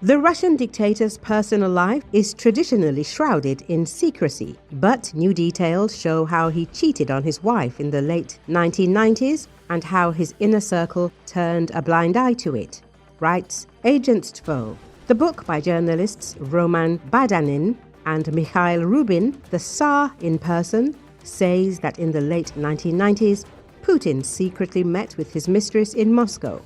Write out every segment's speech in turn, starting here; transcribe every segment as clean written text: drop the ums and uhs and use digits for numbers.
The Russian dictator's personal life is traditionally shrouded in secrecy, but new details show how he cheated on his wife in the late 1990s and how his inner circle turned a blind eye to it, writes Agentstvo. The book by journalists Roman Badanin and Mikhail Rubin, The Tsar in Person, says that in the late 1990s, Putin secretly met with his mistress in Moscow.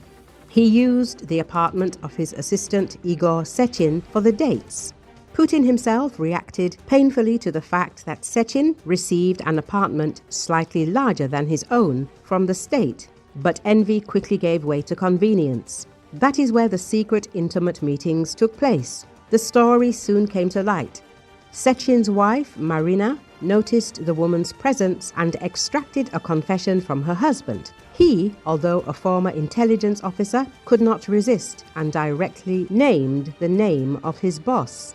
He used the apartment of his assistant Igor Sechin for the dates. Putin himself reacted painfully to the fact that Sechin received an apartment slightly larger than his own from the state, but envy quickly gave way to convenience. That is where the secret intimate meetings took place. The story soon came to light. Sechin's wife, Marina, noticed the woman's presence and extracted a confession from her husband. He, although a former intelligence officer, could not resist and directly named the name of his boss.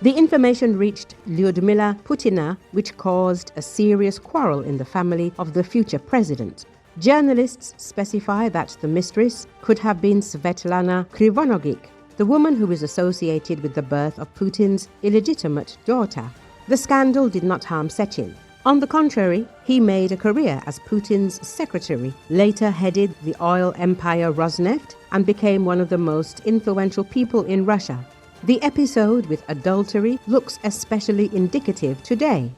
The information reached Lyudmila Putina, which caused a serious quarrel in the family of the future president. Journalists specify that the mistress could have been Svetlana Krivonogikh, the woman who is associated with the birth of Putin's illegitimate daughter. The scandal did not harm Sechin. On the contrary, he made a career as Putin's secretary, later headed the oil empire Rosneft, and became one of the most influential people in Russia. The episode with adultery looks especially indicative today.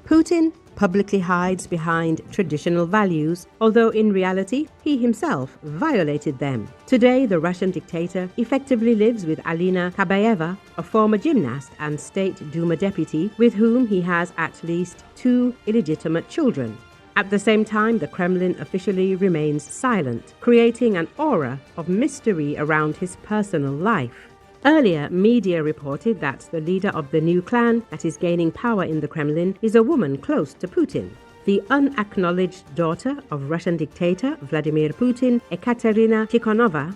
Putin publicly hides behind traditional values, although in reality he himself violated them. Today, the Russian dictator effectively lives with Alina Kabayeva, a former gymnast and State Duma deputy, with whom he has at least 2 illegitimate children. At the same time, the Kremlin officially remains silent, creating an aura of mystery around his personal life. Earlier, media reported that the leader of the new clan that is gaining power in the Kremlin is a woman close to Putin. The unacknowledged daughter of Russian dictator Vladimir Putin, Ekaterina Tikhonova,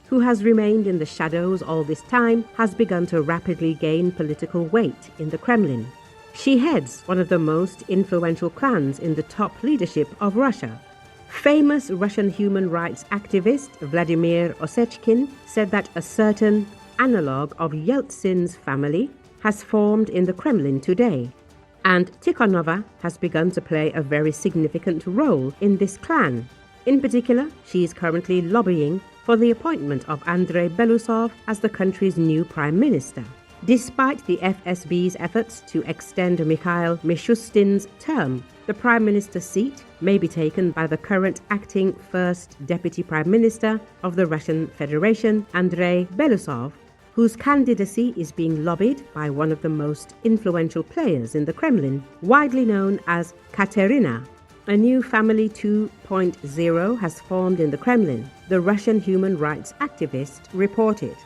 who has remained in the shadows all this time, has begun to rapidly gain political weight in the Kremlin. She heads one of the most influential clans in the top leadership of Russia. Famous Russian human rights activist Vladimir Sechin said that a certain analog of Yeltsin's family has formed in the Kremlin today, and Tikhonova has begun to play a very significant role in this clan. In particular, she is currently lobbying for the appointment of Andrei Belousov as the country's new prime minister. Despite the FSB's efforts to extend Mikhail Mishustin's term, the prime minister's seat may be taken by the current acting first deputy prime minister of the Russian Federation, Andrei Belousov, whose candidacy is being lobbied by one of the most influential players in the Kremlin, widely known as Katerina. A new family 2.0 has formed in the Kremlin, the Russian human rights activist reported.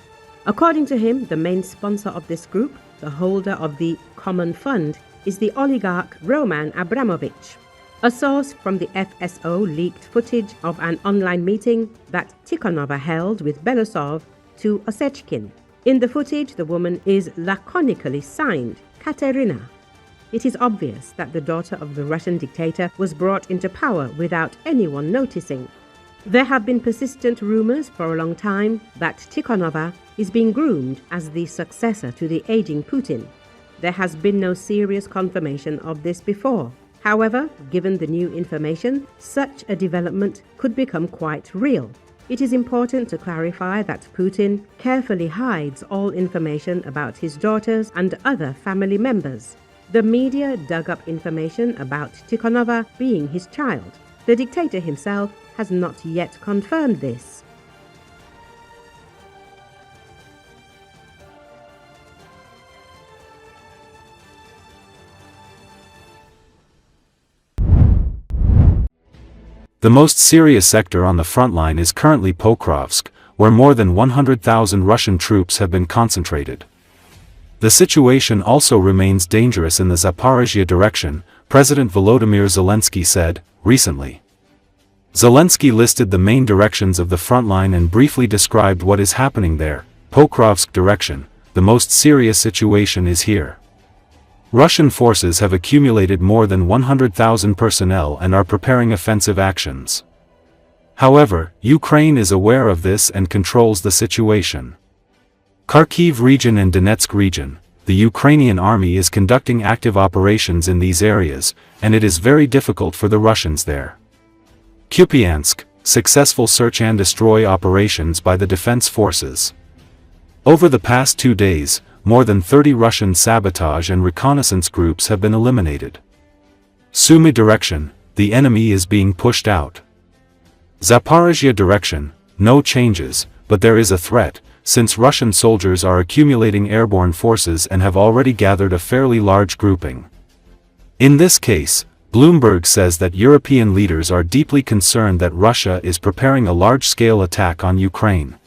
According to him, the main sponsor of this group, the holder of the common fund, is the oligarch Roman Abramovich. A source from the FSO leaked footage of an online meeting that Tikhonova held with Belousov to Sechin. In the footage, the woman is laconically signed Katerina. It is obvious that the daughter of the Russian dictator was brought into power without anyone noticing. There have been persistent rumors for a long time that Tikhonova is being groomed as the successor to the aging Putin. There has been no serious confirmation of this before. However, given the new information, such a development could become quite real. It is important to clarify that Putin carefully hides all information about his daughters and other family members. The media dug up information about Tikhonova being his child. The dictator himself has not yet confirmed this. The most serious sector on the front line is currently Pokrovsk, where more than 100,000 Russian troops have been concentrated. The situation also remains dangerous in the Zaporizhia direction, President Volodymyr Zelensky said, recently. Zelensky listed the main directions of the front line and briefly described what is happening there. Pokrovsk direction, the most serious situation is here. Russian forces have accumulated more than 100,000 personnel and are preparing offensive actions. However, Ukraine is aware of this and controls the situation. Kharkiv region and Donetsk region. The Ukrainian army is conducting active operations in these areas, and it is very difficult for the Russians there. Kupiansk, successful search and destroy operations by the defense forces. Over the past 2 days, more than 30 Russian sabotage and reconnaissance groups have been eliminated. Sumy direction, the enemy is being pushed out. Zaporizhia direction, no changes, but there is a threat, since Russian soldiers are accumulating airborne forces and have already gathered a fairly large grouping. In this case, Bloomberg says that European leaders are deeply concerned that Russia is preparing a large-scale attack on Ukraine.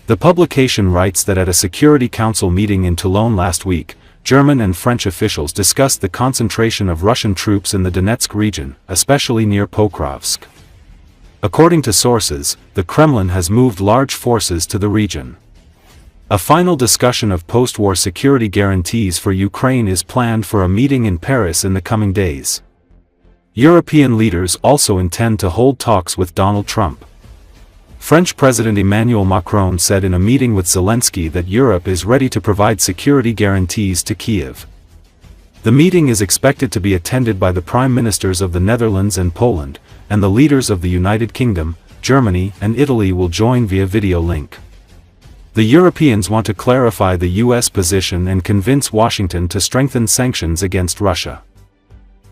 The publication writes that at a Security Council meeting in Toulon last week, German and French officials discussed the concentration of Russian troops in the Donetsk region, especially near Pokrovsk. According to sources, the Kremlin has moved large forces to the region. A final discussion of post-war security guarantees for Ukraine is planned for a meeting in Paris in the coming days. European leaders also intend to hold talks with Donald Trump. French President Emmanuel Macron said in a meeting with Zelensky that Europe is ready to provide security guarantees to Kiev. The meeting is expected to be attended by the prime ministers of the Netherlands and Poland, and the leaders of the United Kingdom, Germany, and Italy will join via video link. The Europeans want to clarify the US position and convince Washington to strengthen sanctions against Russia.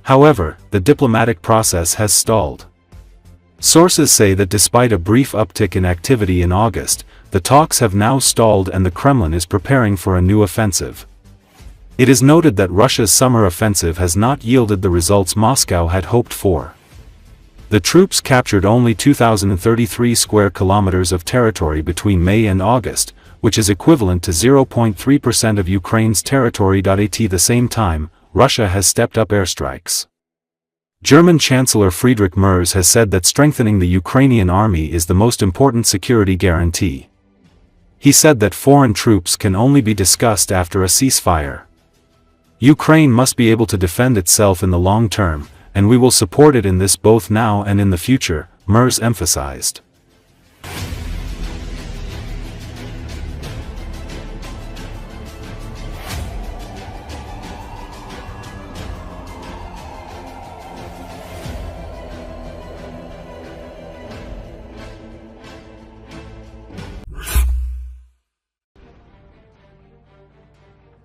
However, the diplomatic process has stalled. Sources say that despite a brief uptick in activity in August, the talks have now stalled and the Kremlin is preparing for a new offensive. It is noted that Russia's summer offensive has not yielded the results Moscow had hoped for. The troops captured only 2,033 square kilometers of territory between May and August, which is equivalent to 0.3% of Ukraine's territory. At the same time, Russia has stepped up airstrikes. German Chancellor Friedrich Merz has said that strengthening the Ukrainian army is the most important security guarantee. He said that foreign troops can only be discussed after a ceasefire. Ukraine must be able to defend itself in the long term, and we will support it in this both now and in the future, Merz emphasized.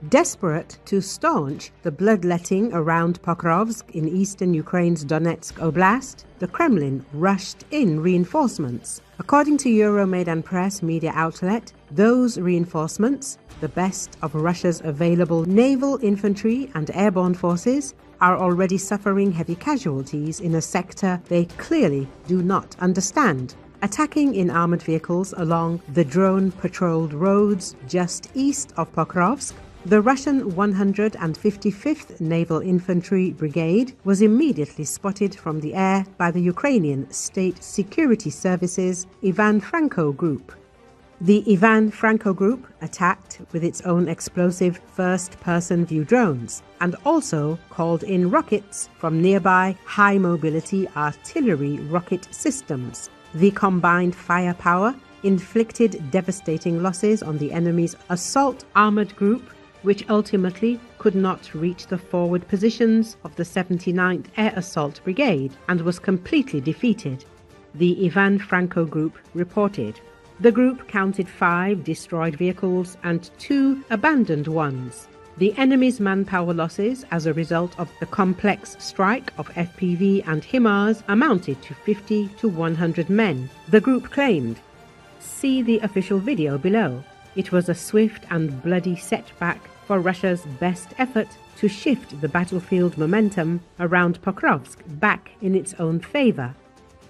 Desperate to staunch the bloodletting around Pokrovsk in eastern Ukraine's Donetsk Oblast, the Kremlin rushed in reinforcements. According to Euromaidan Press media outlet, those reinforcements, the best of Russia's available naval infantry and airborne forces, are already suffering heavy casualties in a sector they clearly do not understand. Attacking in armored vehicles along the drone-patrolled roads just east of Pokrovsk, the Russian 155th Naval Infantry Brigade was immediately spotted from the air by the Ukrainian State Security Service's Ivan Franko Group. The Ivan Franko Group attacked with its own explosive first-person view drones and also called in rockets from nearby high-mobility artillery rocket systems. The combined firepower inflicted devastating losses on the enemy's assault armored group, which ultimately could not reach the forward positions of the 79th Air Assault Brigade and was completely defeated, the Ivan Franko Group reported. The group counted 5 destroyed vehicles and 2 abandoned ones. The enemy's manpower losses as a result of the complex strike of FPV and HIMARS amounted to 50 to 100 men, the group claimed. See the official video below. It was a swift and bloody setback for Russia's best effort to shift the battlefield momentum around Pokrovsk back in its own favor.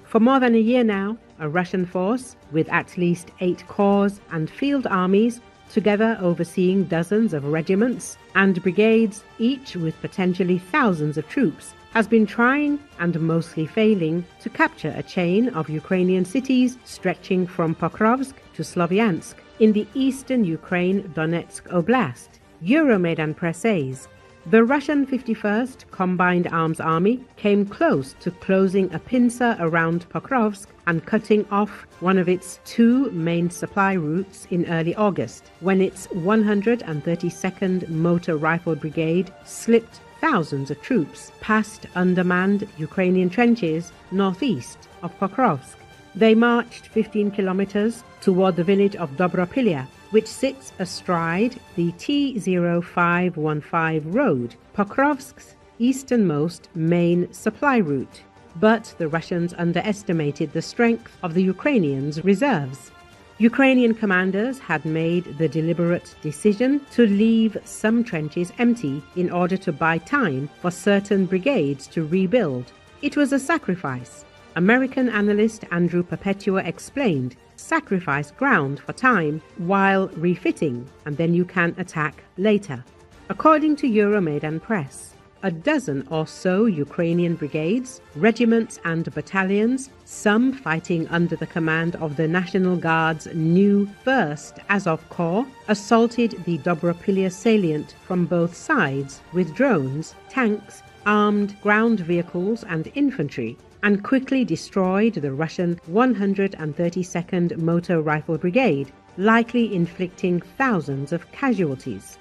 For more than a year now, a Russian force with at least 8 corps and field armies, together overseeing dozens of regiments and brigades, each with potentially thousands of troops, has been trying and mostly failing to capture a chain of Ukrainian cities stretching from Pokrovsk to Slovyansk in the eastern Ukraine Donetsk Oblast. Euromaidan Press says The Russian 51st Combined Arms Army came close to closing a pincer around Pokrovsk and cutting off one of its two main supply routes in early August, when its 132nd Motor Rifle Brigade slipped thousands of troops past undermanned Ukrainian trenches northeast of Pokrovsk. They marched 15 kilometers toward the village of Dobropilya, which sits astride the T0515 road, Pokrovsk's easternmost main supply route. But the Russians underestimated the strength of the Ukrainians' reserves. Ukrainian commanders had made the deliberate decision to leave some trenches empty in order to buy time for certain brigades to rebuild. It was a sacrifice. American analyst Andrew Perpetua explained, sacrifice ground for time while refitting, and then you can attack later. According to Euromaidan Press, a dozen or so Ukrainian brigades, regiments and battalions, some fighting under the command of the National Guard's new 1st Azov Corps, assaulted the Dobropilya salient from both sides with drones, tanks, armed ground vehicles and infantry, and quickly destroyed the Russian 132nd Motor Rifle Brigade, likely inflicting thousands of casualties.